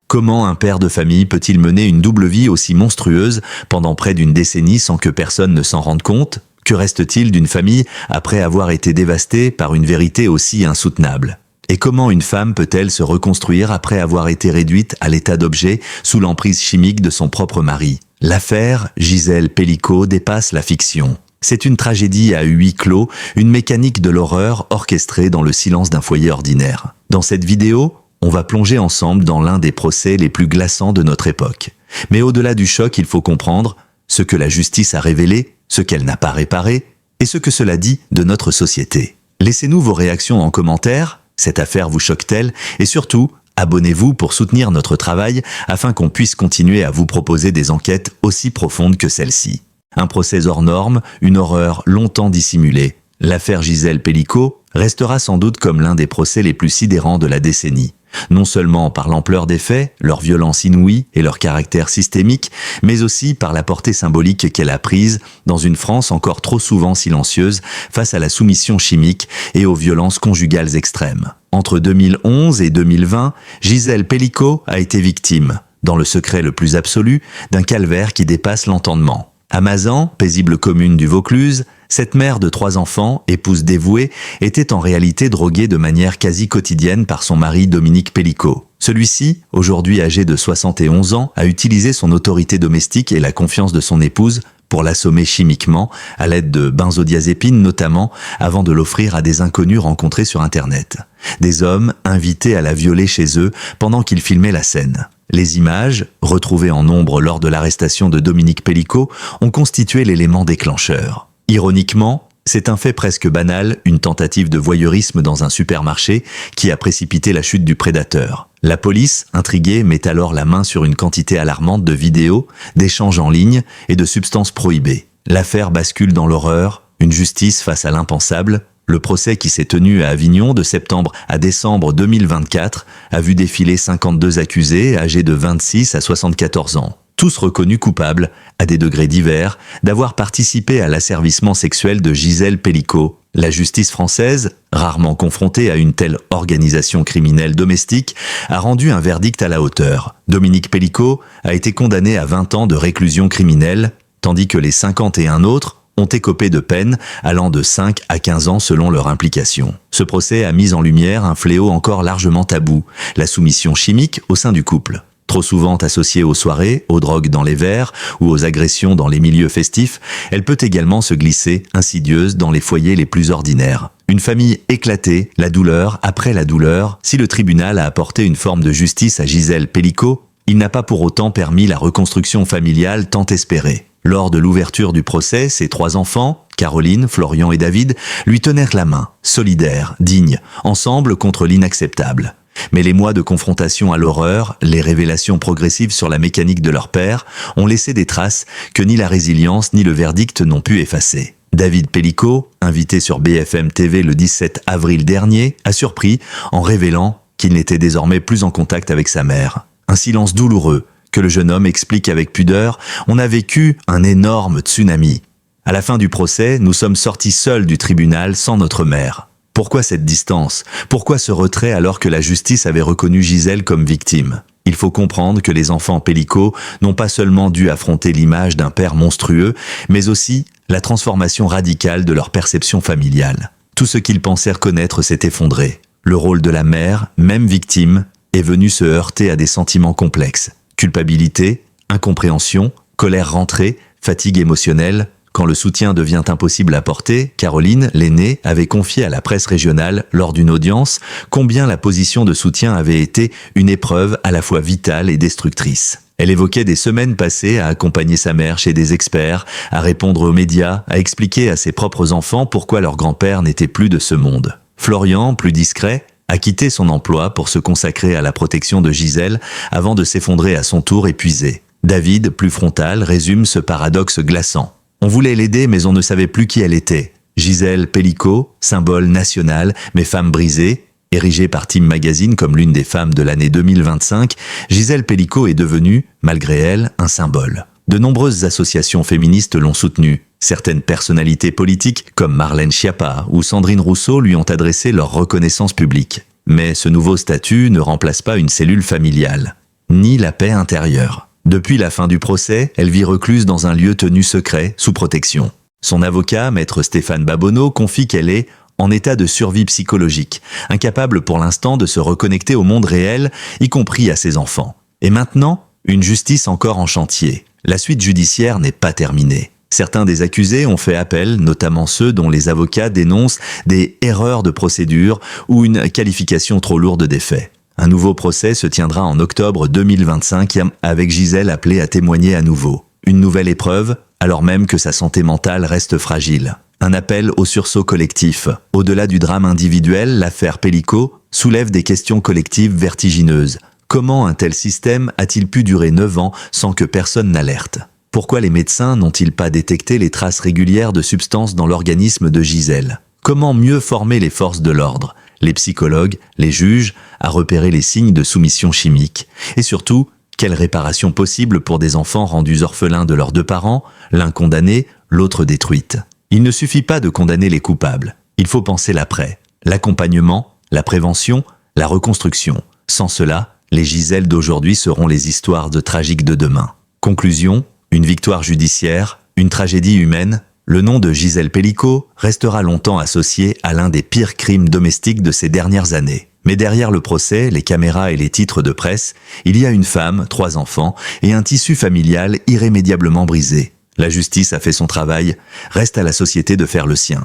Comment un père de famille peut-il mener une double vie aussi monstrueuse pendant près d'une décennie sans que personne ne s'en rende compte? Que reste-t-il d'une famille après avoir été dévastée par une vérité aussi insoutenable? Et comment une femme peut-elle se reconstruire après avoir été réduite à l'état d'objet sous l'emprise chimique de son propre mari? L'affaire Gisèle Pelicot dépasse la fiction. C'est une tragédie à huis clos, une mécanique de l'horreur orchestrée dans le silence d'un foyer ordinaire. Dans cette vidéo, on va plonger ensemble dans l'un des procès les plus glaçants de notre époque. Mais au-delà du choc, il faut comprendre ce que la justice a révélé, ce qu'elle n'a pas réparé, et ce que cela dit de notre société. Laissez-nous vos réactions en commentaire, cette affaire vous choque-t-elle? Et surtout, abonnez-vous pour soutenir notre travail afin qu'on puisse continuer à vous proposer des enquêtes aussi profondes que celle-ci. Un procès hors norme, une horreur longtemps dissimulée. L'affaire Gisèle Pelicot restera sans doute comme l'un des procès les plus sidérants de la décennie. Non seulement par l'ampleur des faits, leur violence inouïe et leur caractère systémique, mais aussi par la portée symbolique qu'elle a prise dans une France encore trop souvent silencieuse face à la soumission chimique et aux violences conjugales extrêmes. Entre 2011 et 2020, Gisèle Pelicot a été victime, dans le secret le plus absolu, d'un calvaire qui dépasse l'entendement. À Mazan, paisible commune du Vaucluse, cette mère de 3 enfants, épouse dévouée, était en réalité droguée de manière quasi quotidienne par son mari Dominique Pelicot. Celui-ci, aujourd'hui âgé de 71 ans, a utilisé son autorité domestique et la confiance de son épouse pour l'assommer chimiquement, à l'aide de benzodiazépines notamment, avant de l'offrir à des inconnus rencontrés sur Internet. Des hommes invités à la violer chez eux pendant qu'ils filmaient la scène. Les images, retrouvées en nombre lors de l'arrestation de Dominique Pelicot, ont constitué l'élément déclencheur. Ironiquement, c'est un fait presque banal, une tentative de voyeurisme dans un supermarché qui a précipité la chute du prédateur. La police, intriguée, met alors la main sur une quantité alarmante de vidéos, d'échanges en ligne et de substances prohibées. L'affaire bascule dans l'horreur, une justice face à l'impensable. Le procès qui s'est tenu à Avignon de septembre à décembre 2024 a vu défiler 52 accusés âgés de 26 à 74 ans. Tous reconnus coupables, à des degrés divers, d'avoir participé à l'asservissement sexuel de Gisèle Pelicot. La justice française, rarement confrontée à une telle organisation criminelle domestique, a rendu un verdict à la hauteur. Dominique Pelicot a été condamné à 20 ans de réclusion criminelle, tandis que les 51 autres ont écopé de peines allant de 5 à 15 ans selon leur implication. Ce procès a mis en lumière un fléau encore largement tabou, la soumission chimique au sein du couple. Trop souvent associée aux soirées, aux drogues dans les verres ou aux agressions dans les milieux festifs, elle peut également se glisser, insidieuse, dans les foyers les plus ordinaires. Une famille éclatée, la douleur après la douleur. Si le tribunal a apporté une forme de justice à Gisèle Pelicot, il n'a pas pour autant permis la reconstruction familiale tant espérée. Lors de l'ouverture du procès, ses 3 enfants, Caroline, Florian et David, lui tenèrent la main, solidaires, dignes, ensemble contre l'inacceptable. Mais les mois de confrontation à l'horreur, les révélations progressives sur la mécanique de leur père, ont laissé des traces que ni la résilience ni le verdict n'ont pu effacer. David Pelicot, invité sur BFM TV le 17 avril dernier, a surpris en révélant qu'il n'était désormais plus en contact avec sa mère. Un silence douloureux, que le jeune homme explique avec pudeur, on a vécu un énorme tsunami. À la fin du procès, nous sommes sortis seuls du tribunal sans notre mère. Pourquoi cette distance? Pourquoi ce retrait alors que la justice avait reconnu Gisèle comme victime? Il faut comprendre que les enfants Pelicot n'ont pas seulement dû affronter l'image d'un père monstrueux, mais aussi la transformation radicale de leur perception familiale. Tout ce qu'ils pensèrent connaître s'est effondré. Le rôle de la mère, même victime, est venu se heurter à des sentiments complexes. Culpabilité, incompréhension, colère rentrée, fatigue émotionnelle. Quand le soutien devient impossible à porter, Caroline, l'aînée, avait confié à la presse régionale, lors d'une audience, combien la position de soutien avait été une épreuve à la fois vitale et destructrice. Elle évoquait des semaines passées à accompagner sa mère chez des experts, à répondre aux médias, à expliquer à ses propres enfants pourquoi leur grand-père n'était plus de ce monde. Florian, plus discret, a quitté son emploi pour se consacrer à la protection de Gisèle avant de s'effondrer à son tour épuisé. David, plus frontal, résume ce paradoxe glaçant. On voulait l'aider, mais on ne savait plus qui elle était. Gisèle Pelicot, symbole national, mais femme brisée, érigée par Time Magazine comme l'une des femmes de l'année 2025, Gisèle Pelicot est devenue, malgré elle, un symbole. De nombreuses associations féministes l'ont soutenue. Certaines personnalités politiques, comme Marlène Schiappa ou Sandrine Rousseau, lui ont adressé leur reconnaissance publique. Mais ce nouveau statut ne remplace pas une cellule familiale. ni la paix intérieure. Depuis la fin du procès, elle vit recluse dans un lieu tenu secret, sous protection. Son avocat, maître Stéphane Babonneau, confie qu'elle est en état de survie psychologique, incapable pour l'instant de se reconnecter au monde réel, y compris à ses enfants. Et maintenant, une justice encore en chantier. La suite judiciaire n'est pas terminée. Certains des accusés ont fait appel, notamment ceux dont les avocats dénoncent des erreurs de procédure ou une qualification trop lourde des faits. Un nouveau procès se tiendra en octobre 2025 avec Gisèle appelée à témoigner à nouveau. Une nouvelle épreuve, alors même que sa santé mentale reste fragile. Un appel au sursaut collectif. Au-delà du drame individuel, l'affaire Pellico soulève des questions collectives vertigineuses. Comment un tel système a-t-il pu durer 9 ans sans que personne n'alerte ? Pourquoi les médecins n'ont-ils pas détecté les traces régulières de substances dans l'organisme de Gisèle ? Comment mieux former les forces de l'ordre, les psychologues, les juges, à repérer les signes de soumission chimique ? Et surtout, quelle réparation possible pour des enfants rendus orphelins de leurs 2 parents, l'un condamné, l'autre détruite ? Il ne suffit pas de condamner les coupables, il faut penser l'après, l'accompagnement, la prévention, la reconstruction. Sans cela, les Gisèles d'aujourd'hui seront les histoires tragiques de demain. Conclusion, une victoire judiciaire, une tragédie humaine, le nom de Gisèle Pellico restera longtemps associé à l'un des pires crimes domestiques de ces dernières années. Mais derrière le procès, les caméras et les titres de presse, il y a une femme, 3 enfants et un tissu familial irrémédiablement brisé. La justice a fait son travail, reste à la société de faire le sien.